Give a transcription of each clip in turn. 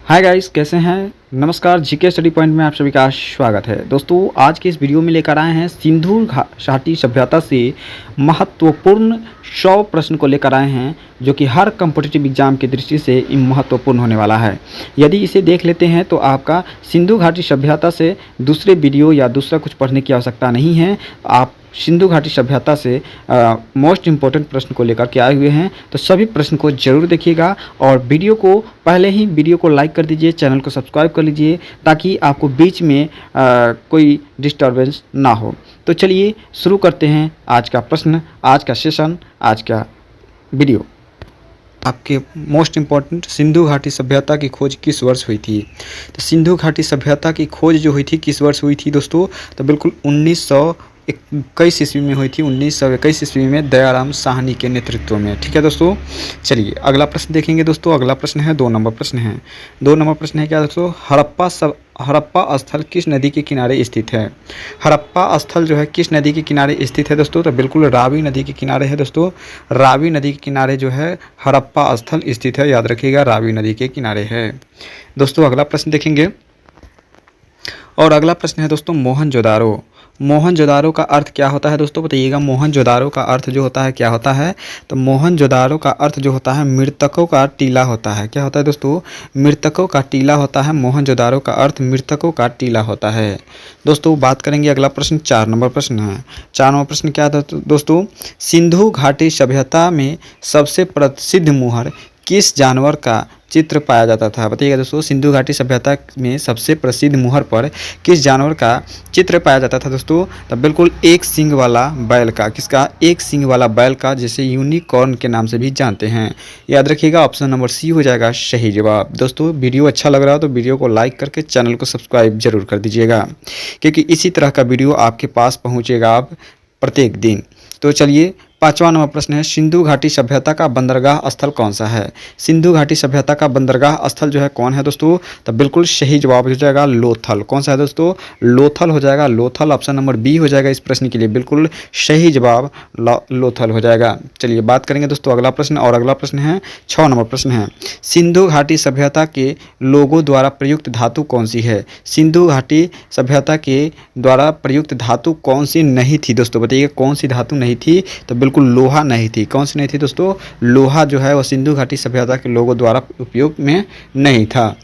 Hi guys, कैसे हैं। नमस्कार, जीके स्टडी पॉइंट में आप सभी का स्वागत है। दोस्तों, आज के इस वीडियो में लेकर आए हैं सिंधु घाटी सभ्यता से महत्वपूर्ण 100 प्रश्न को लेकर आए हैं, जो कि हर कॉम्पिटिटिव एग्जाम की दृष्टि से महत्वपूर्ण होने वाला है। यदि इसे देख लेते हैं तो आपका सिंधु घाटी सभ्यता से दूसरे वीडियो या दूसरा कुछ पढ़ने की आवश्यकता नहीं है। आप सिंधु घाटी सभ्यता से मोस्ट इम्पोर्टेंट प्रश्न को लेकर के आए हुए हैं, तो सभी प्रश्न को जरूर देखिएगा और वीडियो को लाइक कर दीजिए, चैनल को सब्सक्राइब कर लीजिए, ताकि आपको बीच में कोई डिस्टर्बेंस ना हो। तो चलिए शुरू करते हैं आज का प्रश्न, आज का सेशन, आज का वीडियो। आपके मोस्ट इम्पॉर्टेंट, सिंधु घाटी सभ्यता की खोज किस वर्ष हुई थी? तो सिंधु घाटी सभ्यता की खोज जो हुई थी किस वर्ष हुई थी दोस्तों? तो बिल्कुल 1921 ईस्वी में हुई थी। 1921 ईस्वी में दयाराम साहनी के नेतृत्व में। ठीक है दोस्तों, चलिए अगला प्रश्न देखेंगे दोस्तों। अगला प्रश्न है 2 नंबर प्रश्न है। 2 नंबर प्रश्न है क्या दोस्तों? हड़प्पा स्थल किस नदी के किनारे स्थित है? हड़प्पा स्थल जो है किस नदी के किनारे स्थित है दोस्तों? तो बिल्कुल रावी नदी के किनारे है दोस्तों। रावी नदी के किनारे जो है हड़प्पा स्थल स्थित है, याद रखिएगा, रावी नदी के किनारे है। दोस्तों अगला प्रश्न देखेंगे और अगला प्रश्न है दोस्तों मोहनजोदारो। मोहनजोदारो का अर्थ क्या होता है दोस्तों? बताइएगा। मोहनजोदारो का अर्थ जो होता है क्या होता है? तो मोहनजोदारो का अर्थ जो होता है मृतकों का टीला होता है। क्या होता है दोस्तों? मृतकों का टीला होता है। मोहनजोदारो का अर्थ मृतकों का टीला होता है। दोस्तों बात करेंगे अगला प्रश्न, 4 नंबर प्रश्न है। 4 नंबर प्रश्न क्या था दोस्तों? सिंधु घाटी सभ्यता में सबसे प्रसिद्ध मुहर किस जानवर का चित्र पाया जाता था? बताइएगा दोस्तों। सिंधु घाटी सभ्यता में सबसे प्रसिद्ध मुहर पर किस जानवर का चित्र पाया जाता था दोस्तों? तो बिल्कुल एक सींग वाला बैल का। किसका? एक सींग वाला बैल का, जिसे यूनिकॉर्न के नाम से भी जानते हैं। याद रखिएगा, ऑप्शन नंबर सी हो जाएगा सही जवाब। दोस्तों वीडियो अच्छा लग रहा हो तो वीडियो को लाइक करके चैनल को सब्सक्राइब जरूर कर दीजिएगा, क्योंकि इसी तरह का वीडियो आपके पास पहुँचेगा आप प्रत्येक दिन। तो चलिए 5वां नंबर प्रश्न है, सिंधु घाटी सभ्यता का बंदरगाह स्थल कौन सा है? सिंधु घाटी सभ्यता का बंदरगाह स्थल जो है कौन है दोस्तों? तो बिल्कुल सही जवाब हो जाएगा लोथल। कौन सा है दोस्तों? लोथल हो जाएगा। लोथल ऑप्शन नंबर बी हो जाएगा इस प्रश्न के लिए। बिल्कुल सही जवाब लोथल हो जाएगा। चलिए बात करेंगे दोस्तों अगला प्रश्न, और अगला प्रश्न है 6 नंबर प्रश्न है, सिंधु घाटी सभ्यता के लोगों द्वारा प्रयुक्त धातु कौन सी है? सिंधु घाटी सभ्यता के द्वारा प्रयुक्त धातु कौन सी नहीं थी दोस्तों? बताइए कौन सी धातु नहीं थी? तो बिल्कुल लोहा नहीं थी। कौन सी नहीं थी दोस्तों? लोहा जो है वो सिंधु घाटी सभ्यता के लोगों द्वारा उपयोग में नहीं था।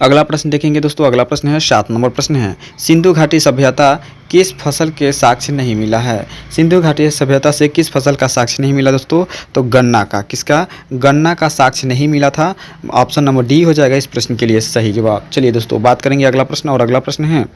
अगला प्रश्न देखेंगे दोस्तों। अगला प्रश्न है 7 नंबर प्रश्न है, सिंधु घाटी सभ्यता किस फसल के साक्ष्य नहीं मिला है? सिंधु घाटी सभ्यता से किस फसल का साक्ष्य नहीं मिला दोस्तों? तो गन्ना का। किसका? गन्ना का साक्ष्य नहीं मिला था। ऑप्शन नंबर डी हो जाएगा इस प्रश्न के लिए सही जवाब। चलिए दोस्तों बात करेंगे अगला प्रश्न, और अगला प्रश्न है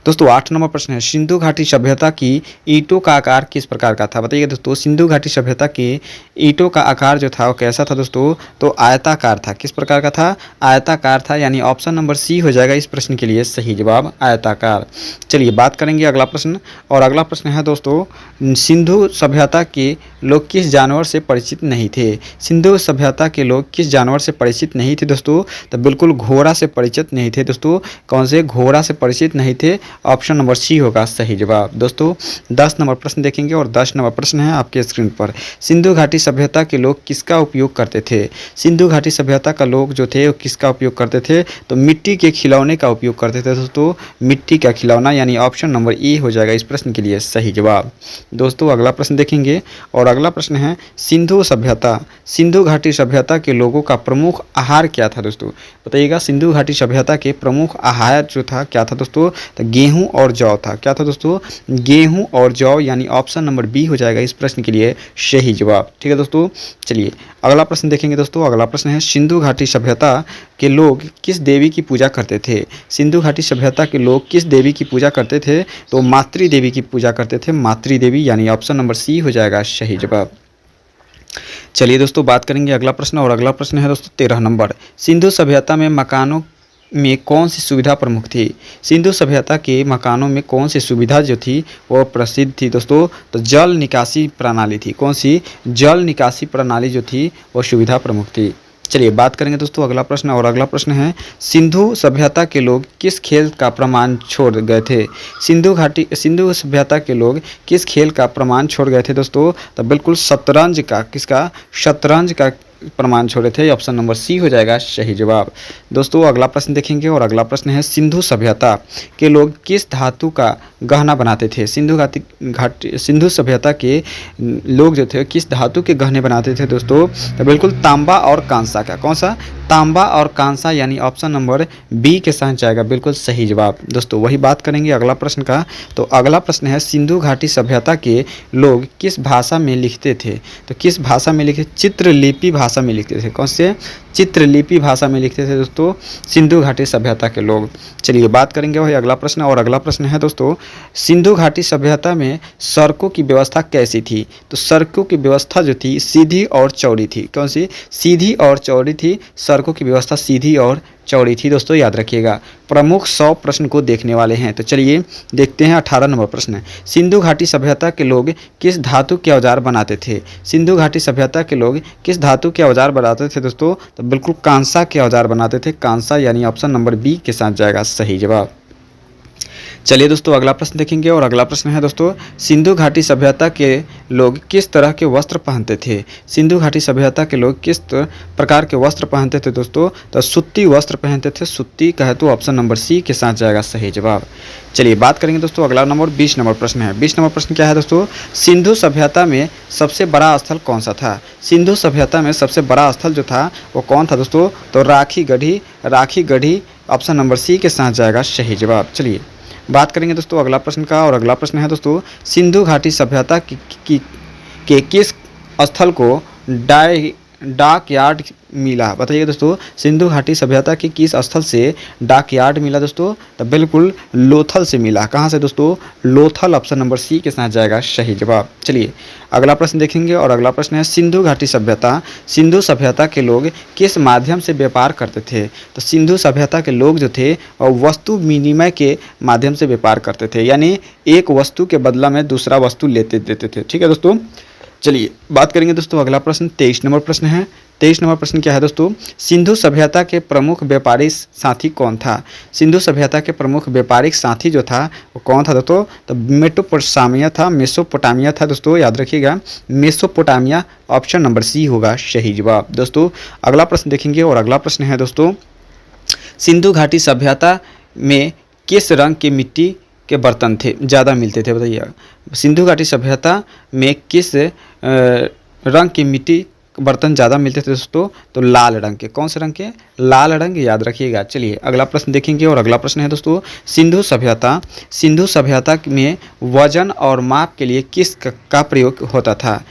दोस्तों 8 नंबर प्रश्न है, सिंधु घाटी सभ्यता की ईंटों का आकार किस प्रकार का था? बताइए दोस्तों। सिंधु घाटी सभ्यता के ईंटों का आकार जो था वो कैसा था दोस्तों? तो आयताकार था। किस प्रकार का था? आयताकार था, यानी ऑप्शन नंबर सी हो जाएगा इस प्रश्न के लिए सही जवाब, आयताकार। चलिए बात करेंगे अगला प्रश्न, और अगला प्रश्न है दोस्तों, सिंधु सभ्यता के लोग किस जानवर से परिचित नहीं थे? सिंधु सभ्यता के लोग किस जानवर से परिचित नहीं थे दोस्तों? तो बिल्कुल घोड़ा से परिचित नहीं थे दोस्तों। कौन से? घोड़ा से परिचित नहीं थे। ऑप्शन नंबर सी होगा सही जवाब। दोस्तों 10 नंबर प्रश्न देखेंगे, और 10 नंबर प्रश्न है आपके स्क्रीन पर, सिंधु घाटी सभ्यता के लोग किसका उपयोग करते थे? सिंधु घाटी सभ्यता का लोग जो थे वो किसका उपयोग करते थे? तो मिट्टी के खिलौने का उपयोग करते थे दोस्तों। मिट्टी का खिलौना, यानी ऑप्शन नंबर ए हो जाएगा इस प्रश्न के लिए सही जवाब। दोस्तों अगला प्रश्न देखेंगे, और अगला प्रश्न है, सिंधु घाटी सभ्यता के लोगों का प्रमुख आहार क्या था दोस्तों? बताइएगा। सिंधु घाटी सभ्यता के प्रमुख आहार जो था क्या था दोस्तों? तो गेहूं और जौ था। क्या था दोस्तों? गेहूं और जौ, यानी ऑप्शन नंबर बी हो जाएगा इस प्रश्न के लिए सही जवाब। ठीक है दोस्तों, चलिए अगला प्रश्न देखेंगे दोस्तों। अगला प्रश्न है, सिंधु घाटी सभ्यता के लोग किस देवी की पूजा करते थे? सिंधु घाटी सभ्यता के लोग किस देवी की पूजा करते थे? तो मातृ देवी की पूजा करते थे। मातृ देवी, यानी ऑप्शन नंबर सी हो जाएगा सही जवाब। चलिए दोस्तों बात करेंगे अगला प्रश्न, और अगला प्रश्न है दोस्तों 13 नंबर, सिंधु सभ्यता में मकानों में कौन सी सुविधा प्रमुख थी? सिंधु सभ्यता के मकानों में कौन सी सुविधा जो थी वो प्रसिद्ध थी दोस्तों? तो जल निकासी प्रणाली थी। कौन सी? जल निकासी प्रणाली जो थी वो सुविधा प्रमुख थी। चलिए बात करेंगे दोस्तों अगला प्रश्न, और अगला प्रश्न है, सिंधु सभ्यता के लोग किस खेल का प्रमाण छोड़ गए थे? सिंधु सभ्यता के लोग किस खेल का प्रमाण छोड़ गए थे दोस्तों? तो बिल्कुल शतरंज का। किसका? शतरंज का प्रमाण छोड़े थे। ऑप्शन नंबर सी हो जाएगा सही जवाब। दोस्तों अगला प्रश्न देखेंगे और अगला प्रश्न है सिंधु सभ्यता के लोग किस धातु का गहना बनाते थे। सिंधु सभ्यता के लोग जो थे किस धातु के गहने बनाते थे दोस्तों, तो बिल्कुल तांबा और कांसा का। कौन सा? तांबा और कांसा, यानी ऑप्शन नंबर बी के साथ जाएगा बिल्कुल सही जवाब। दोस्तों वही बात करेंगे अगला प्रश्न का। तो अगला प्रश्न है सिंधु घाटी सभ्यता के लोग किस भाषा में लिखते थे। तो किस भाषा में लिखते? चित्रलिपि भाषा में लिखते थे। कौन से? चित्रलिपि भाषा में लिखते थे दोस्तों सिंधु घाटी सभ्यता के लोग। चलिए बात करेंगे वही अगला प्रश्न, और अगला प्रश्न है दोस्तों सिंधु घाटी सभ्यता में सड़कों की व्यवस्था कैसी थी। तो सड़कों की व्यवस्था जो थी सीधी और चौड़ी थी। कौन सी? सीधी और चौड़ी थी। सड़कों की व्यवस्था सीधी और चौड़ी थी दोस्तों, याद रखिएगा। प्रमुख 100 प्रश्न को देखने वाले हैं। तो चलिए देखते हैं 18 नंबर प्रश्न। सिंधु घाटी सभ्यता के लोग किस धातु के औजार बनाते थे। सिंधु घाटी सभ्यता के लोग किस धातु के औजार बनाते थे दोस्तों, तो बिल्कुल कांसा के औजार बनाते थे। कांसा, यानी ऑप्शन नंबर बी के साथ जाएगा सही जवाब। चलिए दोस्तों अगला प्रश्न देखेंगे, और अगला प्रश्न है दोस्तों सिंधु घाटी सभ्यता के लोग किस तरह के वस्त्र पहनते थे। सिंधु घाटी सभ्यता के लोग किस प्रकार के वस्त्र पहनते थे दोस्तों, तो सूती वस्त्र पहनते थे। सूती कहे तो ऑप्शन नंबर सी के साथ जाएगा सही जवाब। चलिए बात करेंगे दोस्तों अगला नंबर 20 नंबर प्रश्न है। 20 नंबर प्रश्न क्या है दोस्तों, सिंधु सभ्यता में सबसे बड़ा स्थल कौन सा था। सिंधु सभ्यता में सबसे बड़ा स्थल जो था वो कौन था दोस्तों, तो Rakhi Garhi option number C के साथ जाएगा सही जवाब। चलिए बात करेंगे दोस्तों अगला प्रश्न का, और अगला प्रश्न है दोस्तों सिंधु घाटी सभ्यता के किस स्थल को डाक यार्ड मिला। बताइए दोस्तों सिंधु घाटी सभ्यता के किस स्थल से डाक यार्ड मिला दोस्तों, तो बिल्कुल लोथल से मिला। कहाँ से दोस्तों? लोथल, ऑप्शन नंबर सी के साथ जाएगा सही जवाब। चलिए अगला प्रश्न देखेंगे, और अगला प्रश्न है सिंधु घाटी सिंधु सभ्यता के लोग किस माध्यम से व्यापार करते थे। तो सिंधु सभ्यता के लोग जो थे वस्तु विनिमय के माध्यम से व्यापार करते थे, यानी एक वस्तु के बदला में दूसरा वस्तु लेते देते थे। ठीक है दोस्तों। चलिए बात करेंगे दोस्तों अगला प्रश्न 23 नंबर प्रश्न है। 23 नंबर प्रश्न क्या है दोस्तों, सिंधु सभ्यता के प्रमुख व्यापारिक साथी कौन था। सिंधु सभ्यता के प्रमुख व्यापारिक साथी जो था वो कौन था दोस्तों, तो मेसोपोटामिया था दोस्तों, याद रखिएगा मेसोपोटामिया, ऑप्शन नंबर सी होगा सही जवाब। दोस्तों अगला प्रश्न देखेंगे, और अगला प्रश्न है दोस्तों सिंधु घाटी सभ्यता में किस रंग की मिट्टी के बर्तन थे ज़्यादा मिलते थे। बताइए सिंधु घाटी सभ्यता में किस रंग की मिट्टी बर्तन ज़्यादा मिलते थे दोस्तों, तो लाल रंग के। कौन से रंग के? लाल रंग, याद रखिएगा। चलिए अगला प्रश्न देखेंगे, और अगला प्रश्न है दोस्तों सिंधु सभ्यता में वजन और माप के लिए किस का प्रयोग होता था।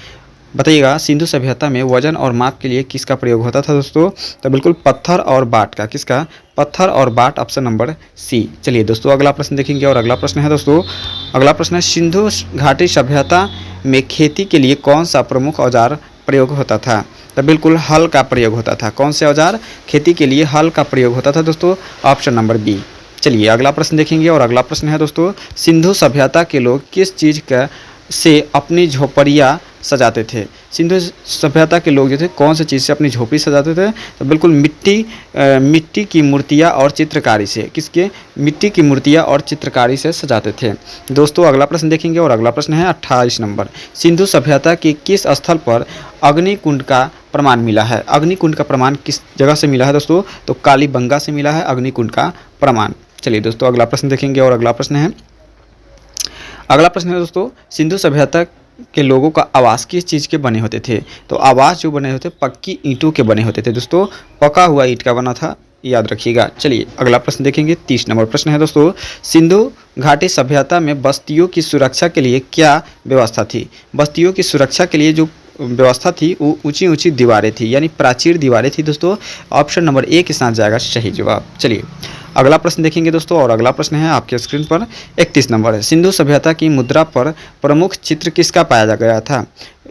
बताइएगा सिंधु सभ्यता में वजन और माप के लिए किसका प्रयोग होता था दोस्तों, तो बिल्कुल पत्थर और बाट का। किसका? पत्थर और बाट, ऑप्शन नंबर सी। चलिए दोस्तों अगला प्रश्न देखेंगे, और अगला प्रश्न है दोस्तों अगला प्रश्न है सिंधु घाटी सभ्यता में खेती के लिए कौन सा प्रमुख औजार प्रयोग होता था। तो बिल्कुल हल का प्रयोग होता था। कौन से औजार? खेती के लिए हल का प्रयोग होता था दोस्तों, ऑप्शन नंबर बी। चलिए अगला प्रश्न देखेंगे, और अगला प्रश्न है दोस्तों सिंधु सभ्यता के लोग किस चीज़ का से अपनी झोपड़ियाँ सजाते थे। सिंधु सभ्यता के लोग जो थे कौन सी चीज़ से अपनी झोपड़ी सजाते थे, तो बिल्कुल मिट्टी की मूर्तियाँ और चित्रकारी से। किसके? मिट्टी की मूर्तियाँ और चित्रकारी से सजाते थे। दोस्तों अगला प्रश्न देखेंगे, और अगला प्रश्न है 28 नंबर। सिंधु सभ्यता के किस स्थल पर अग्निकुंड का प्रमाण मिला है। अग्निकुंड का प्रमाण किस जगह से मिला है दोस्तों, तो कालीबंगा से मिला है अग्निकुंड का प्रमाण। चलिए दोस्तों अगला प्रश्न देखेंगे, और अगला प्रश्न है दोस्तों सिंधु सभ्यता के लोगों का आवास किस चीज़ के बने होते थे। तो आवास जो बने होते पक्की ईंटों के बने होते थे दोस्तों, पका हुआ ईंट का बना था, याद रखिएगा। चलिए अगला प्रश्न देखेंगे 30 नंबर प्रश्न है दोस्तों सिंधु घाटी सभ्यता में बस्तियों की सुरक्षा के लिए क्या व्यवस्था थी। बस्तियों की सुरक्षा के लिए जो व्यवस्था थी वो ऊंची ऊंची दीवारें थी, यानी प्राचीर दीवारें थी दोस्तों, ऑप्शन नंबर ए के साथ जाएगा सही जवाब। चलिए अगला प्रश्न देखेंगे दोस्तों, और अगला प्रश्न है आपके स्क्रीन पर 31 नंबर है। सिंधु सभ्यता की मुद्रा पर प्रमुख चित्र किसका पाया गया था।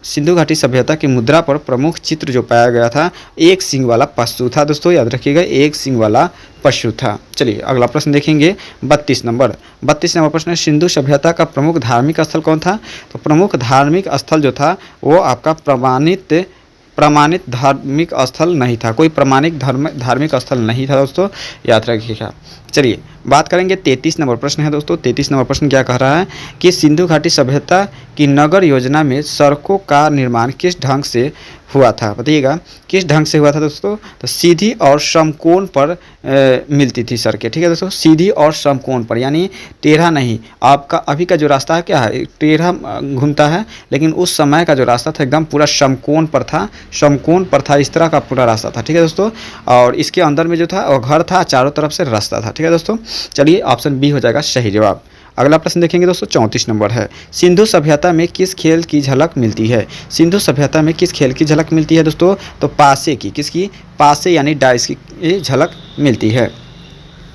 सिंधु घाटी सभ्यता की मुद्रा पर प्रमुख चित्र जो पाया गया था एक सींग वाला पशु था दोस्तों, याद रखिएगा एक सींग वाला पशु था। चलिए अगला प्रश्न देखेंगे 32 नंबर प्रश्न है सिंधु सभ्यता का प्रमुख धार्मिक स्थल कौन था। तो प्रमुख धार्मिक स्थल जो था वो आपका प्रमाणित धार्मिक स्थल नहीं था, कोई प्रमाणिक धार्मिक स्थल नहीं था दोस्तों, याद रखिएगा। चलिए बात करेंगे 33 नंबर प्रश्न है दोस्तों। 33 नंबर प्रश्न क्या कह रहा है कि सिंधु घाटी सभ्यता की नगर योजना में सड़कों का निर्माण किस ढंग से हुआ था, बताइएगा किस ढंग से हुआ था दोस्तों। तो सीधी और समकोण पर मिलती थी सड़कें, ठीक है दोस्तों, सीधी और समकोण पर, यानी टेढ़ा नहीं। आपका अभी का जो रास्ता है क्या है, टेढ़ा घूमता है, लेकिन उस समय का जो रास्ता था एकदम पूरा समकोण पर था, समकोण पर था, इस तरह का पूरा रास्ता था, ठीक है दोस्तों। और इसके अंदर में जो था वो घर था, चारों तरफ से रास्ता था, ठीक है दोस्तों। चलिए ऑप्शन बी हो जाएगा सही जवाब। अगला प्रश्न देखेंगे दोस्तों, 34 नंबर है, सिंधु सभ्यता में किस खेल की झलक मिलती है। सिंधु सभ्यता में किस खेल की झलक मिलती है दोस्तों। तो पासे की, किसकी, पासे यानी डाइस की ये झलक मिलती है।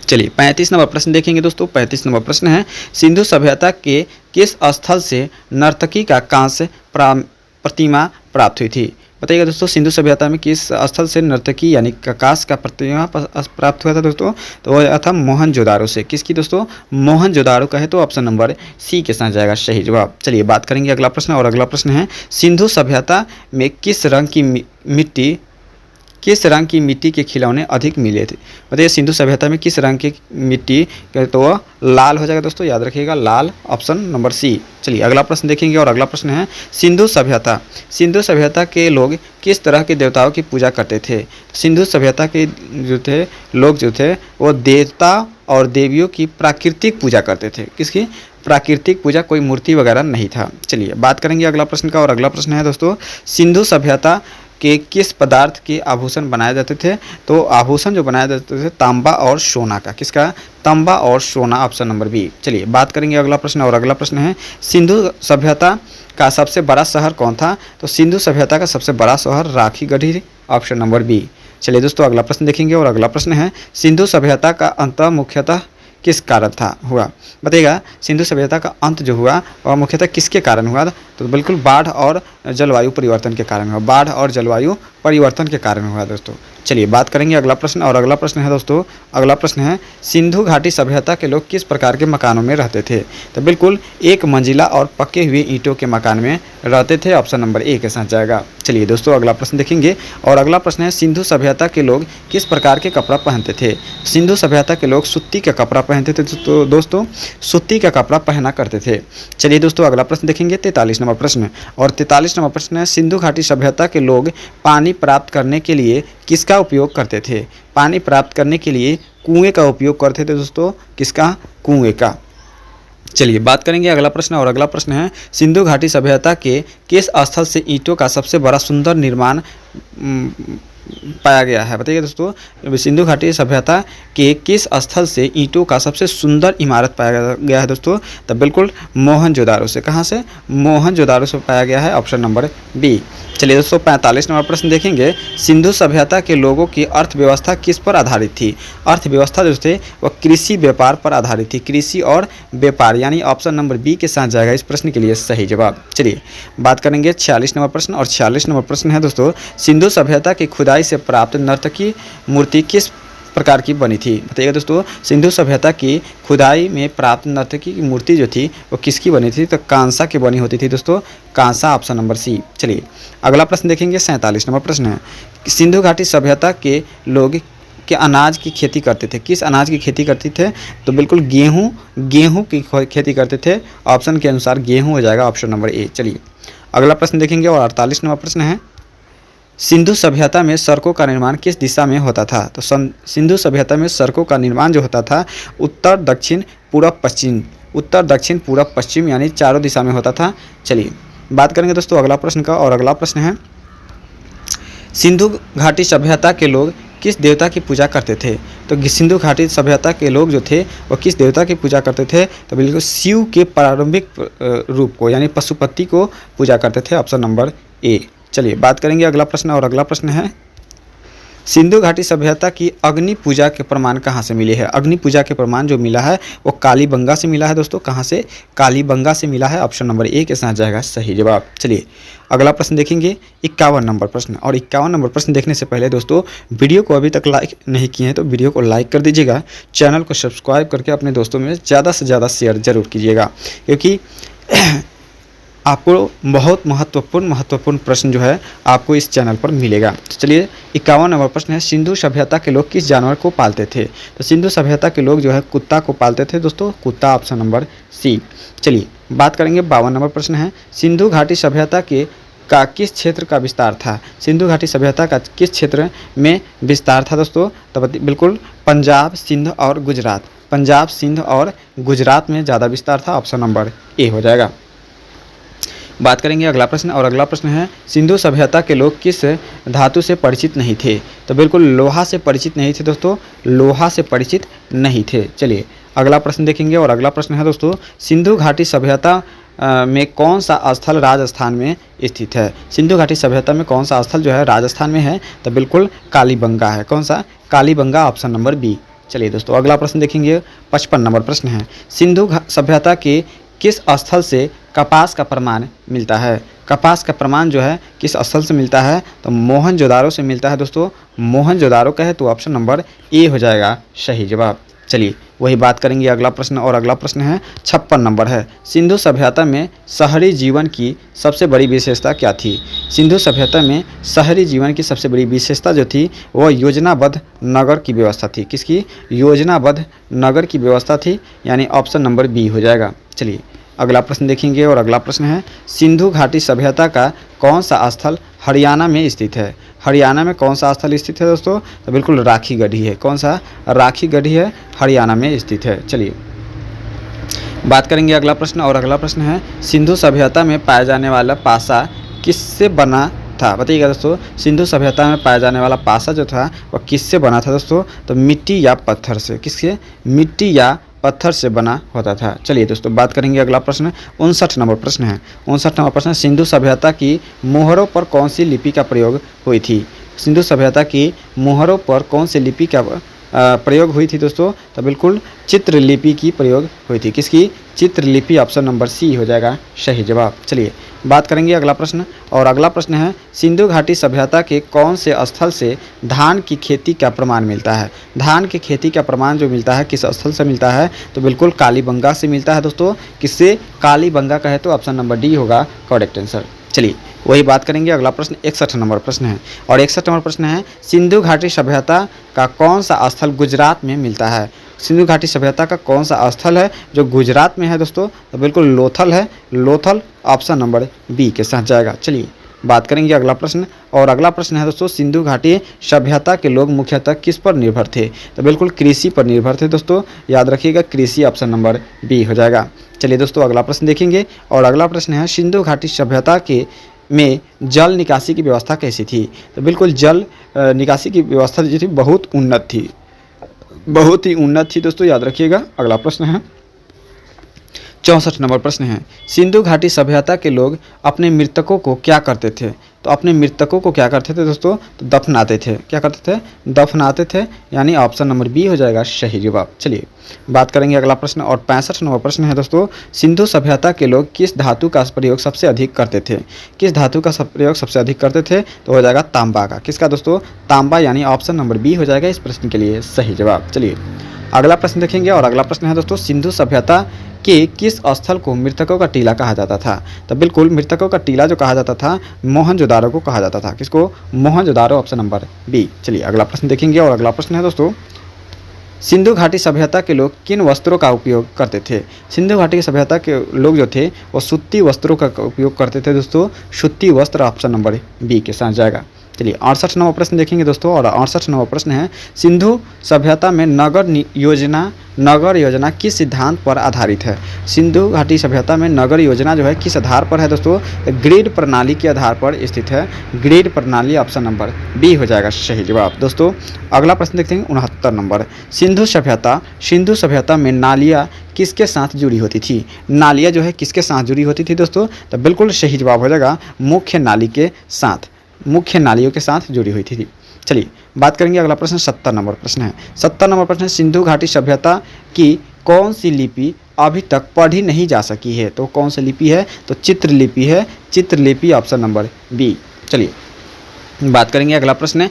चलिए 35 नंबर प्रश्न देखेंगे दोस्तों। 35 नंबर प्रश्न है, सिंधु सभ्यता के किस स्थल से नर्तकी का कांस्य प्रतिमा प्राप्त हुई थी। बताइएगा दोस्तों, सिंधु सभ्यता में किस स्थल से नर्तकी यानी कांस्य का प्रतिमा प्राप्त हुआ था दोस्तों। तो वह था मोहनजोदारो से। किसकी दोस्तों, मोहनजोदारो का है, तो ऑप्शन नंबर सी के साथ जाएगा सही जवाब। चलिए बात करेंगे अगला प्रश्न, और अगला प्रश्न है, सिंधु सभ्यता में किस रंग की मिट्टी के खिलौने अधिक मिले थे। बताइए सिंधु सभ्यता में किस रंग की मिट्टी, तो वह लाल हो जाएगा दोस्तों, याद रखिएगा लाल, ऑप्शन नंबर सी। चलिए अगला प्रश्न देखेंगे, और अगला प्रश्न है, सिंधु सभ्यता के लोग किस तरह के देवताओं की पूजा करते थे। सिंधु सभ्यता के लोग जो थे वो देवता और देवियों की प्राकृतिक पूजा करते थे। किसकी, प्राकृतिक पूजा, कोई मूर्ति वगैरह नहीं था। चलिए बात करेंगे अगला प्रश्न का, और अगला प्रश्न है दोस्तों, सिंधु सभ्यता के किस पदार्थ के आभूषण बनाए जाते थे। तो आभूषण जो बनाए जाते थे तांबा और सोना का। किसका, तांबा और सोना, ऑप्शन नंबर बी। चलिए बात करेंगे अगला प्रश्न, और अगला प्रश्न है, सिंधु सभ्यता का सबसे बड़ा शहर कौन था। तो सिंधु सभ्यता का सबसे बड़ा शहर राखीगढ़ी, ऑप्शन नंबर बी। चलिए दोस्तों अगला प्रश्न देखेंगे, और अगला प्रश्न है, सिंधु सभ्यता का अंत मुख्यतः किस कारण था हुआ। बताइएगा सिंधु सभ्यता का अंत जो हुआ वह मुख्यतः किसके कारण हुआ। तो बिल्कुल बाढ़ और जलवायु परिवर्तन के कारण हुआ, बाढ़ और जलवायु परिवर्तन के कारण हुआ दोस्तों। चलिए बात करेंगे अगला प्रश्न, और अगला प्रश्न है दोस्तों, अगला प्रश्न है, सिंधु घाटी सभ्यता के लोग किस प्रकार के मकानों में रहते थे। तो बिल्कुल एक मंजिला और पक्के हुए ईंटों के मकान में रहते थे, ऑप्शन नंबर ए के साथ जाएगा। चलिए दोस्तों अगला प्रश्न देखेंगे, और अगला प्रश्न है, सिंधु सभ्यता के लोग किस प्रकार के कपड़ा पहनते थे। सिंधु सभ्यता के लोग सूती का कपड़ा पहनते थे, तो दोस्तों सूती का कपड़ा पहना करते थे। चलिए दोस्तों अगला प्रश्न देखेंगे, 43 नंबर प्रश्न, और 43 नंबर प्रश्न है, सिंधु घाटी सभ्यता के लोग पानी प्राप्त करने के लिए किसका उपयोग करते थे। पानी प्राप्त करने के लिए कुएं का उपयोग करते थे दोस्तों, किसका, कुएं का। चलिए बात करेंगे अगला प्रश्न, और अगला प्रश्न है, सिंधु घाटी सभ्यता के किस स्थल से ईंटों का सबसे बड़ा सुंदर निर्माण पाया गया है। बताइए दोस्तों, सिंधु घाटी सभ्यता के किस स्थल से ईंटों का सबसे सुंदर इमारत पाया गया है दोस्तों। तो बिल्कुल मोहनजोदारो से। कहाँ से, मोहनजोदारो से पाया गया है, ऑप्शन नंबर बी। चलिए दोस्तों 45 नंबर प्रश्न देखेंगे, सिंधु सभ्यता के लोगों की अर्थव्यवस्था किस पर आधारित थी। अर्थव्यवस्था जो थे वह कृषि व्यापार पर आधारित थी, कृषि और व्यापार, यानी ऑप्शन नंबर बी के साथ जाएगा इस प्रश्न के लिए सही जवाब। चलिए बात करेंगे 46 नंबर प्रश्न, और 46 नंबर प्रश्न है दोस्तों, सिंधु सभ्यता की खुदाई से प्राप्त नर्तकी मूर्ति किस प्रकार की बनी थी। बताइएगा दोस्तों, सिंधु सभ्यता की खुदाई में प्राप्त नर्तकी की मूर्ति जो थी वो किसकी बनी थी। तो कांसा की बनी होती थी दोस्तों, कांसा, ऑप्शन नंबर सी। चलिए अगला प्रश्न देखेंगे, 47 नंबर प्रश्न है, सिंधु घाटी सभ्यता के लोग के अनाज की खेती करते थे। किस अनाज की खेती करते थे। तो बिल्कुल गेहूँ की खेती करते थे, ऑप्शन के अनुसार गेहूँ हो जाएगा, ऑप्शन नंबर ए। चलिए अगला प्रश्न देखेंगे, और 48 नंबर प्रश्न है, सिंधु सभ्यता में सड़कों का निर्माण किस दिशा में होता था। तो सिंधु सभ्यता में सड़कों का निर्माण जो होता था उत्तर दक्षिण पूर्व पश्चिम, यानी चारों दिशा में होता था। चलिए बात करेंगे दोस्तों अगला प्रश्न का, और अगला प्रश्न है, सिंधु घाटी सभ्यता के लोग किस देवता की पूजा करते थे। तो सिंधु घाटी सभ्यता के लोग जो थे वो किस देवता की पूजा करते थे। तो बिल्कुल शिव के प्रारंभिक रूप को, यानी पशुपति को पूजा करते थे, ऑप्शन नंबर ए। चलिए बात करेंगे अगला प्रश्न, और अगला प्रश्न है, सिंधु घाटी सभ्यता की अग्नि पूजा के प्रमाण कहाँ से मिले हैं। अग्नि पूजा के प्रमाण जो मिला है वो कालीबंगा से मिला है दोस्तों। कहाँ से, कालीबंगा से मिला है, ऑप्शन नंबर ए के साथ जाएगा सही जवाब। चलिए अगला प्रश्न देखेंगे, 51 नंबर प्रश्न, और 51 नंबर प्रश्न देखने से पहले दोस्तों वीडियो को अभी तक लाइक नहीं किए हैं तो वीडियो को लाइक कर दीजिएगा, चैनल को सब्सक्राइब करके अपने दोस्तों में ज़्यादा से ज़्यादा शेयर जरूर कीजिएगा, क्योंकि आपको बहुत महत्वपूर्ण प्रश्न जो है आपको इस चैनल पर मिलेगा। तो चलिए 51 नंबर प्रश्न है, सिंधु सभ्यता के लोग किस जानवर को पालते थे। तो सिंधु सभ्यता के लोग जो है कुत्ता को पालते थे दोस्तों, कुत्ता, ऑप्शन नंबर सी। चलिए बात करेंगे 52 नंबर प्रश्न है, सिंधु घाटी सभ्यता के का किस क्षेत्र का विस्तार था? सिंधु घाटी सभ्यता का किस क्षेत्र में विस्तार था दोस्तों? तो बिल्कुल पंजाब, सिंध और गुजरात। पंजाब, सिंध और गुजरात में ज़्यादा विस्तार था। ऑप्शन नंबर ए हो जाएगा। बात करेंगे अगला प्रश्न, और अगला प्रश्न है सिंधु सभ्यता के लोग किस धातु से परिचित नहीं थे? तो बिल्कुल लोहा से परिचित नहीं थे दोस्तों, लोहा से परिचित नहीं थे। चलिए अगला प्रश्न देखेंगे, और अगला प्रश्न है दोस्तों सिंधु घाटी सभ्यता में कौन सा स्थल राजस्थान में स्थित है? सिंधु घाटी सभ्यता में कौन सा स्थल जो है राजस्थान में है? तो बिल्कुल कालीबंगा है। कौन सा? Kalibanga, option number B. चलिए दोस्तों अगला प्रश्न देखेंगे, 55 नंबर प्रश्न है सिंधु सभ्यता के किस स्थल से कपास का प्रमाण मिलता है? कपास का प्रमाण जो है किस स्थल से मिलता है? तो मोहनजोदारो से मिलता है दोस्तों। मोहनजोदारो का है तो ऑप्शन नंबर ए हो जाएगा सही जवाब। चलिए वही बात करेंगे अगला प्रश्न, और अगला प्रश्न है 56 नंबर है सिंधु सभ्यता में शहरी जीवन की सबसे बड़ी विशेषता क्या थी? सिंधु सभ्यता में शहरी जीवन की सबसे बड़ी विशेषता जो थी वो योजनाबद्ध नगर की व्यवस्था थी। किसकी? योजनाबद्ध नगर की व्यवस्था थी, यानी ऑप्शन नंबर बी हो जाएगा। चलिए अगला प्रश्न देखेंगे, और अगला प्रश्न है सिंधु घाटी सभ्यता का कौन सा स्थल हरियाणा में स्थित है? हरियाणा में कौन सा स्थल स्थित है दोस्तों? तो बिल्कुल राखी गढ़ी है। कौन सा? राखी गढ़ी है, हरियाणा में स्थित है। चलिए बात करेंगे अगला प्रश्न, और अगला प्रश्न है सिंधु सभ्यता में पाया जाने वाला पासा किससे बना था? बताइएगा दोस्तों, सिंधु सभ्यता में पाया जाने वाला पासा जो था वह किससे बना था दोस्तों? तो मिट्टी या पत्थर से। किससे? मिट्टी या पत्थर से बना होता था। चलिए दोस्तों बात करेंगे अगला प्रश्न, 59 नंबर प्रश्न है। 59 नंबर प्रश्न, सिंधु सभ्यता की मोहरों पर कौन सी लिपि का प्रयोग हुई थी? सिंधु सभ्यता की मोहरों पर कौन सी लिपि का प्रयोग हुई थी दोस्तों? तो बिल्कुल चित्रलिपि की प्रयोग हुई थी। किसकी? चित्रलिपि, ऑप्शन नंबर सी हो जाएगा सही जवाब। चलिए बात करेंगे अगला प्रश्न, और अगला प्रश्न है सिंधु घाटी सभ्यता के कौन से स्थल से धान की खेती का प्रमाण मिलता है? धान की खेती का प्रमाण जो मिलता है किस स्थल से मिलता है? तो बिल्कुल कालीबंगा से मिलता है दोस्तों। किससे? कालीबंगा का है तो ऑप्शन नंबर डी होगा करेक्ट आंसर। चलिए वही बात करेंगे अगला प्रश्न, 61 नंबर प्रश्न है, और 61 नंबर प्रश्न है सिंधु घाटी सभ्यता का कौन सा स्थल गुजरात में मिलता है? सिंधु घाटी सभ्यता का कौन सा स्थल है जो गुजरात में है दोस्तों? तो बिल्कुल लोथल है। लोथल, ऑप्शन नंबर बी के साथ जाएगा। चलिए बात करेंगे अगला प्रश्न, और अगला प्रश्न है दोस्तों सिंधु घाटी सभ्यता के लोग मुख्यतः किस पर निर्भर थे? तो बिल्कुल कृषि पर निर्भर थे दोस्तों। याद रखिएगा कृषि, ऑप्शन नंबर बी हो जाएगा। चलिए दोस्तों अगला प्रश्न देखेंगे, और अगला प्रश्न है सिंधु घाटी सभ्यता के में जल निकासी की व्यवस्था कैसी थी? तो बिल्कुल जल निकासी की व्यवस्था जो थी बहुत उन्नत थी, बहुत ही उन्नत थी दोस्तों। याद रखिएगा। अगला प्रश्न है 64 नंबर प्रश्न है सिंधु घाटी सभ्यता के लोग अपने मृतकों को क्या करते थे? तो अपने मृतकों को क्या करते थे दोस्तों? तो दफनाते थे। क्या करते थे? दफनाते थे, यानी ऑप्शन नंबर बी हो जाएगा सही जवाब। चलिए बात करेंगे अगला प्रश्न, और 65 नंबर प्रश्न है दोस्तों सिंधु सभ्यता के लोग किस धातु का प्रयोग सबसे अधिक करते थे? किस धातु का प्रयोग सबसे अधिक करते थे? तो हो जाएगा तांबा का। किसका दोस्तों? तांबा, यानी ऑप्शन नंबर बी हो जाएगा इस प्रश्न के लिए सही जवाब। चलिए अगला प्रश्न देखेंगे, और अगला प्रश्न है दोस्तों सिंधु सभ्यता के किस स्थल को मृतकों का टीला कहा जाता था? तो बिल्कुल मृतकों का टीला जो कहा जाता था मोहनजोदारो को कहा जाता था। किसको? Mohenjodaro, option number B. चलिए अगला प्रश्न देखेंगे, और अगला प्रश्न है दोस्तों सिंधु घाटी सभ्यता के लोग किन वस्त्रों का उपयोग करते थे? सिंधु घाटी सभ्यता के लोग जो थे वो सूती वस्त्रों का उपयोग करते थे दोस्तों। सूती वस्त्र, ऑप्शन नंबर बी के साथ जाएगा। चलिए 68 नंबर प्रश्न देखेंगे दोस्तों, और 68 नंबर प्रश्न है सिंधु सभ्यता में नगर योजना किस सिद्धांत पर आधारित है? सिंधु घाटी सभ्यता में नगर योजना जो है किस आधार पर है दोस्तों? ग्रिड प्रणाली के आधार पर स्थित है। ग्रिड प्रणाली, ऑप्शन नंबर बी हो जाएगा सही जवाब। दोस्तों अगला प्रश्न देखते हैं 69 नंबर, सिंधु सभ्यता में नालियाँ किसके साथ जुड़ी होती थी? नालियाँ जो है किसके साथ जुड़ी होती थी दोस्तों? तो बिल्कुल सही जवाब हो जाएगा मुख्य नाली के साथ, मुख्य नालियों के साथ जुड़ी हुई थी। चलिए बात करेंगे अगला प्रश्न, 70 नंबर प्रश्न है। 70 नंबर प्रश्न है सिंधु घाटी सभ्यता की कौन सी लिपि अभी तक पढ़ी नहीं जा सकी है? तो कौन सी लिपि है? तो चित्रलिपि है। चित्रलिपि, ऑप्शन नंबर बी। चलिए बात करेंगे अगला प्रश्न है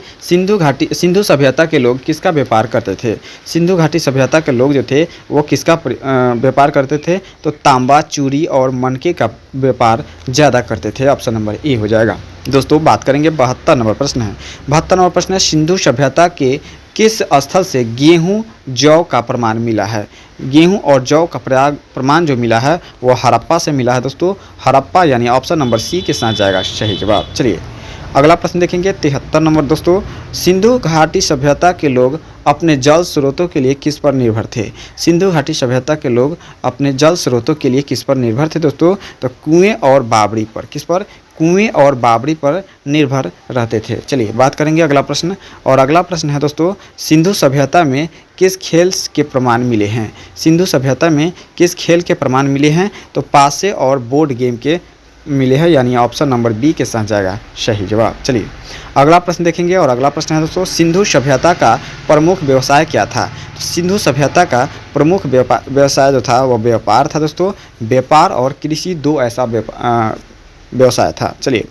सिंधु सभ्यता के लोग किसका व्यापार करते थे? सिंधु घाटी सभ्यता के लोग जो थे वो किसका व्यापार करते थे? तो तांबा, चूड़ी और मनके का व्यापार ज़्यादा करते थे। ऑप्शन नंबर ए हो जाएगा। दोस्तों बात करेंगे 72 नंबर प्रश्न है। 72 नंबर प्रश्न है सिंधु सभ्यता के किस स्थल से गेहूं जौ का प्रमाण मिला है? गेहूं और जौ का प्रमाण जो मिला है वो हड़प्पा से मिला है दोस्तों। हड़प्पा यानी ऑप्शन नंबर सी के साथ जाएगा सही जवाब। चलिए अगला प्रश्न देखेंगे 73 नंबर दोस्तों। सिंधु घाटी सभ्यता के लोग अपने जल स्रोतों के लिए किस पर निर्भर थे? सिंधु घाटी सभ्यता के लोग अपने जल स्रोतों के लिए किस पर निर्भर थे दोस्तों? तो कुएं और बावड़ी पर। किस पर? कुएं और बावड़ी पर निर्भर रहते थे। चलिए बात करेंगे अगला प्रश्न, और अगला प्रश्न है दोस्तों, सिंधु सभ्यता में किस खेल के प्रमाण मिले हैं? सिंधु सभ्यता में किस खेल के प्रमाण मिले हैं? तो पासे और बोर्ड गेम के मिले हैं, यानी ऑप्शन नंबर बी के साथ जाएगा सही जवाब। चलिए अगला प्रश्न देखेंगे, और अगला प्रश्न है दोस्तों, सिंधु सभ्यता का प्रमुख व्यवसाय क्या था? तो सिंधु सभ्यता का प्रमुख व्यवसाय जो था वो व्यापार था दोस्तों। व्यापार और कृषि दो ऐसा व्यवसाय था। चलिए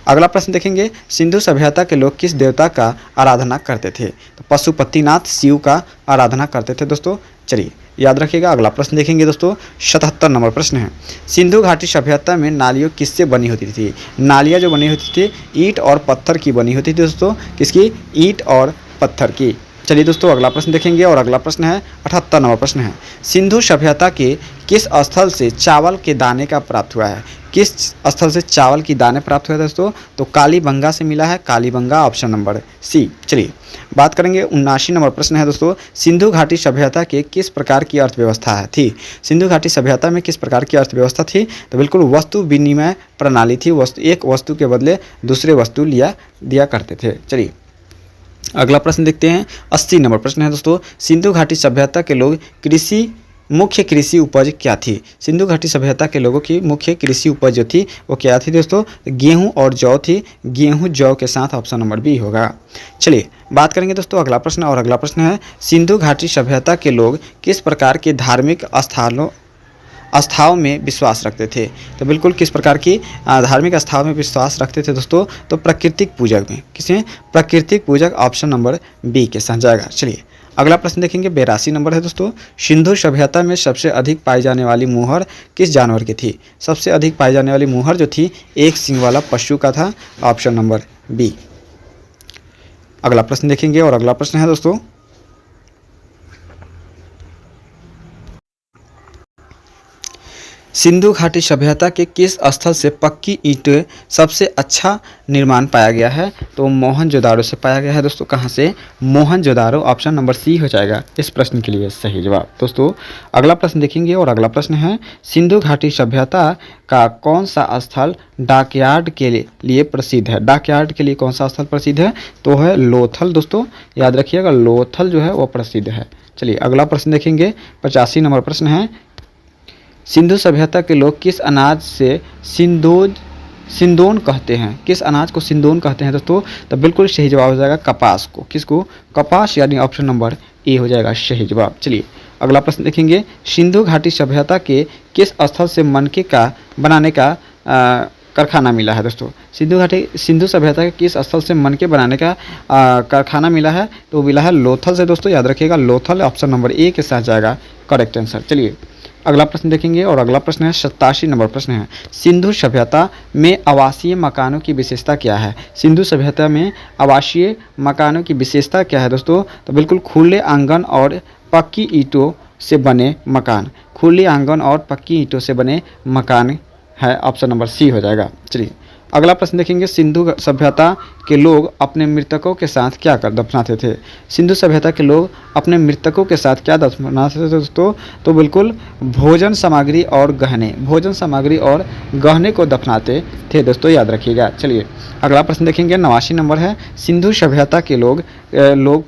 अगला प्रश्न देखेंगे, सिंधु सभ्यता के लोग किस देवता का आराधना करते थे? तो पशुपतिनाथ शिव का आराधना करते थे दोस्तों। चलिए याद रखिएगा। अगला प्रश्न देखेंगे दोस्तों, 77 नंबर प्रश्न है, सिंधु घाटी सभ्यता में नालियों किससे बनी होती थी? नालियाँ जो बनी होती थी ईंट और पत्थर की बनी होती थी दोस्तों। किसकी? ईंट और पत्थर की। चलिए दोस्तों अगला प्रश्न देखेंगे, और अगला प्रश्न है 78 नंबर प्रश्न है, सिंधु सभ्यता के किस स्थल से चावल के दाने का प्राप्त हुआ है? किस स्थल से चावल की दाने प्राप्त हुए दोस्तों? तो कालीबंगा से मिला है, कालीबंगा ऑप्शन नंबर सी। चलिए बात करेंगे 79 नंबर प्रश्न है दोस्तों, सिंधु घाटी सभ्यता के किस प्रकार की अर्थव्यवस्था है थी? सिंधु घाटी सभ्यता में किस प्रकार की अर्थव्यवस्था थी? तो बिल्कुल वस्तु विनिमय प्रणाली थी। एक वस्तु के बदले दूसरे वस्तु दिया करते थे। चलिए अगला प्रश्न देखते हैं, 80 नंबर प्रश्न है दोस्तों, सिंधु घाटी सभ्यता के लोग मुख्य कृषि उपज क्या थी? सिंधु घाटी सभ्यता के लोगों की मुख्य कृषि उपज जो थी वो क्या थी दोस्तों? गेहूं और जौ थी। गेहूं जौ के साथ ऑप्शन नंबर बी होगा। चलिए बात करेंगे दोस्तों अगला प्रश्न, और अगला प्रश्न है, सिंधु घाटी सभ्यता के लोग किस प्रकार के धार्मिक आस्थाओं में विश्वास रखते थे? तो बिल्कुल किस प्रकार की धार्मिक आस्थाओं में विश्वास रखते थे दोस्तों? तो प्राकृतिक पूजक में। किसमें? प्राकृतिक पूजक ऑप्शन नंबर बी के साथ जाएगा। चलिए अगला प्रश्न देखेंगे, 82 नंबर है दोस्तों, सिंधु सभ्यता में सबसे अधिक पाई जाने वाली मुहर किस जानवर की थी? सबसे अधिक पाई जाने वाली मुहर जो थी एक सींग वाला पशु का था, ऑप्शन नंबर बी। अगला प्रश्न देखेंगे, और अगला प्रश्न है दोस्तों, सिंधु घाटी सभ्यता के किस स्थल से पक्की ईंट सबसे अच्छा निर्माण पाया गया है? तो मोहनजोदारो से पाया गया है दोस्तों। कहाँ से? मोहनजोदारो ऑप्शन नंबर सी हो जाएगा इस प्रश्न के लिए सही जवाब। दोस्तों अगला प्रश्न देखेंगे, और अगला प्रश्न है, सिंधु घाटी सभ्यता का कौन सा स्थल डॉकयार्ड के लिए प्रसिद्ध है? डॉकयार्ड के लिए कौन सा स्थल प्रसिद्ध है? तो है लोथल दोस्तों। याद रखिएगा लोथल जो है वो प्रसिद्ध है। चलिए अगला प्रश्न देखेंगे, 85 नंबर प्रश्न है, सिंधु सभ्यता के लोग किस अनाज से सिंदोन कहते हैं? किस अनाज को सिंदोन कहते हैं दोस्तों? तो बिल्कुल सही जवाब हो जाएगा कपास को। किसको? कपास, यानी ऑप्शन नंबर ए हो जाएगा सही जवाब। चलिए अगला प्रश्न देखेंगे, सिंधु घाटी सभ्यता के किस स्थल से मनके का बनाने का कारखाना मिला है दोस्तों? सिंधु सभ्यता के किस स्थल से मनके बनाने का कारखाना मिला है? तो मिला है लोथल से दोस्तों। याद रखिएगा लोथल ऑप्शन नंबर ए के साथ जाएगा करेक्ट आंसर। चलिए अगला प्रश्न देखेंगे, और अगला प्रश्न है 87 नंबर प्रश्न है, सिंधु सभ्यता में आवासीय मकानों की विशेषता क्या है? सिंधु सभ्यता में आवासीय मकानों की विशेषता क्या है दोस्तों? तो बिल्कुल खुले आंगन और पक्की ईंटों से बने मकान। खुले आंगन और पक्की ईंटों से बने मकान है, ऑप्शन नंबर सी हो जाएगा। चलिए अगला प्रश्न देखेंगे, सिंधु सभ्यता के लोग अपने मृतकों के साथ क्या कर दफनाते थे? सिंधु सभ्यता के लोग अपने मृतकों के साथ क्या दफनाते थे दोस्तों? तो बिल्कुल भोजन सामग्री और गहने को दफनाते थे दोस्तों। याद रखिएगा। चलिए अगला प्रश्न देखेंगे, 89 नंबर है, सिंधु सभ्यता के लोग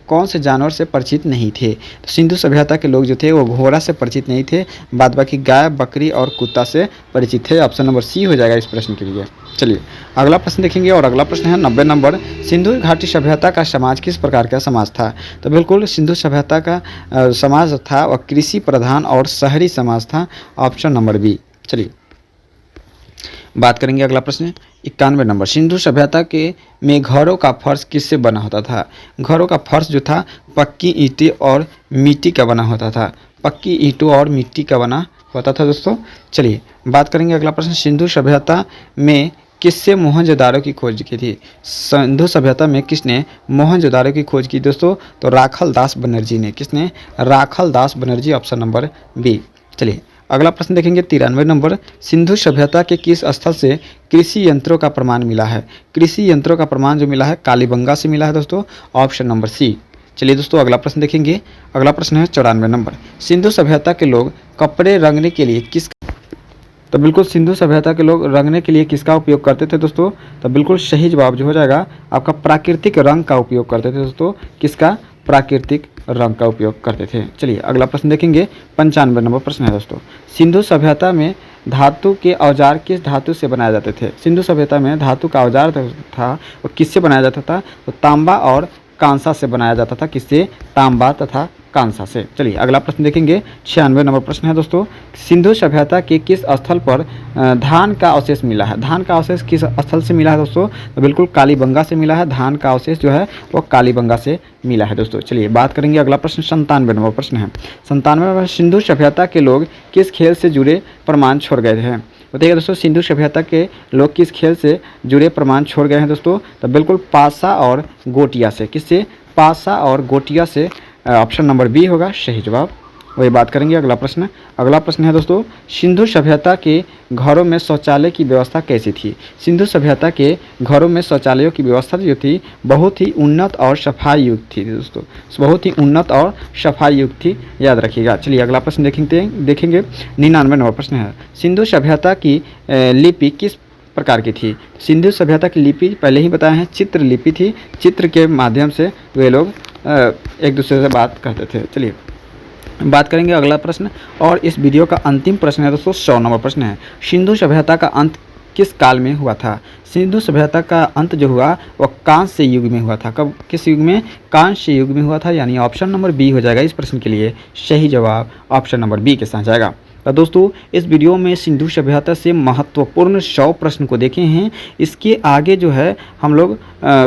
कौन से जानवर से परिचित नहीं थे? तो सिंधु सभ्यता के लोग जो थे वो घोड़ा से परिचित नहीं थे, बाद बाकी गाय, बकरी और कुत्ता से परिचित थे। ऑप्शन नंबर सी हो जाएगा इस प्रश्न के लिए। चलिए अगला प्रश्न देखेंगे, और अगला प्रश्न है 90 नंबर, सिंधु घाटी सभ्यता का समाज किस प्रकार का समाज था? तो बिल्कुल सिंधु सभ्यता का समाज था वह कृषि प्रधान और शहरी समाज था, ऑप्शन नंबर बी। चलिए बात करेंगे अगला प्रश्न 91 नंबर, सिंधु सभ्यता के में घरों का फर्श किससे बना होता था? घरों का फर्श जो था पक्की ईंटें और मिट्टी का बना होता था। पक्की ईंटों और मिट्टी का बना होता था दोस्तों। चलिए बात करेंगे अगला प्रश्न, सिंधु सभ्यता में किससे मोहनजोदाड़ो की खोज की थी? सिंधु सभ्यता में किसने मोहनजोदाड़ो की खोज की दोस्तों? तो राखल दास बनर्जी ने। किसने? राखल दास बनर्जी, ऑप्शन नंबर बी। चलिए अगला प्रश्न देखेंगे 93 नंबर। सिंधु सभ्यता के किस स्थल से कृषि यंत्रों का प्रमाण मिला है? कृषि यंत्रों का प्रमाण जो मिला है कालीबंगा से मिला है दोस्तों, ऑप्शन नंबर सी। चलिए दोस्तों अगला प्रश्न देखेंगे। अगला प्रश्न है 94 नंबर। सिंधु सभ्यता के लोग कपड़े रंगने के लिए किस तो बिल्कुल सिंधु सभ्यता के लोग रंगने के लिए किसका उपयोग करते थे दोस्तों? तो बिल्कुल सही जवाब जो हो जाएगा आपका प्राकृतिक रंग का उपयोग करते थे दोस्तों। किसका? प्राकृतिक रंग का उपयोग करते थे। चलिए अगला प्रश्न देखेंगे 95 नंबर प्रश्न है दोस्तों। सिंधु सभ्यता में धातु के औजार किस धातु से बनाए जाते थे? सिंधु सभ्यता में धातु का औजार था वो किससे बनाया जाता था? तो तांबा और कांसा से बनाया जाता था। किससे? तांबा तथा कांसा से। चलिए अगला प्रश्न देखेंगे 96 नंबर प्रश्न है दोस्तों। सिंधु सभ्यता के किस स्थल पर धान का अवशेष मिला है? धान का अवशेष किस स्थल से मिला है दोस्तों? तो बिल्कुल कालीबंगा से मिला है। धान का अवशेष जो है वो कालीबंगा से मिला है दोस्तों। चलिए बात करेंगे अगला प्रश्न 97 नंबर प्रश्न है। 97 में सिंधु सभ्यता के लोग किस खेल से जुड़े प्रमाण छोड़ गए थे? बताइए दोस्तों सिंधु सभ्यता के लोग किस खेल से जुड़े प्रमाण छोड़ गए हैं दोस्तों? तो बिल्कुल पासा और गोटिया से। किससे? पासा और गोटिया से, ऑप्शन नंबर बी होगा सही जवाब। वही बात करेंगे अगला प्रश्न। अगला प्रश्न है दोस्तों सिंधु सभ्यता के घरों में शौचालय की व्यवस्था कैसी थी? सिंधु सभ्यता के घरों में शौचालयों की व्यवस्था जो थी बहुत ही उन्नत और सफाई युक्त थी दोस्तों। बहुत ही उन्नत और सफाई युक्त थी, याद रखिएगा। चलिए अगला प्रश्न देखेंगे 99 नंबर प्रश्न है। सिंधु सभ्यता की लिपि किस प्रकार की थी? सिंधु सभ्यता की लिपि पहले ही बताए हैं चित्र लिपि थी। चित्र के माध्यम से वे लोग एक दूसरे से बात करते थे। चलिए बात करेंगे अगला प्रश्न और इस वीडियो का अंतिम प्रश्न है दोस्तों 100 नंबर प्रश्न है। सिंधु सभ्यता का अंत किस काल में हुआ था? सिंधु सभ्यता का अंत जो हुआ वह कांस्य युग में हुआ था। कब? किस युग में? कांस्य युग में हुआ था, यानी ऑप्शन नंबर बी हो जाएगा इस प्रश्न के लिए सही जवाब। ऑप्शन नंबर बी के साथ जाएगा। तो दोस्तों इस वीडियो में सिंधु सभ्यता से महत्वपूर्ण 100 प्रश्न को देखे हैं। इसके आगे जो है हम लोग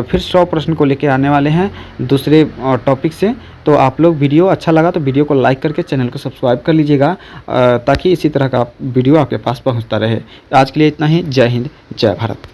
फिर 100 प्रश्न को लेकर आने वाले हैं दूसरे टॉपिक से। तो आप लोग वीडियो अच्छा लगा तो वीडियो को लाइक करके चैनल को सब्सक्राइब कर लीजिएगा ताकि इसी तरह का वीडियो आपके पास पहुंचता रहे। आज के लिए इतना ही। जय हिंद, जय भारत।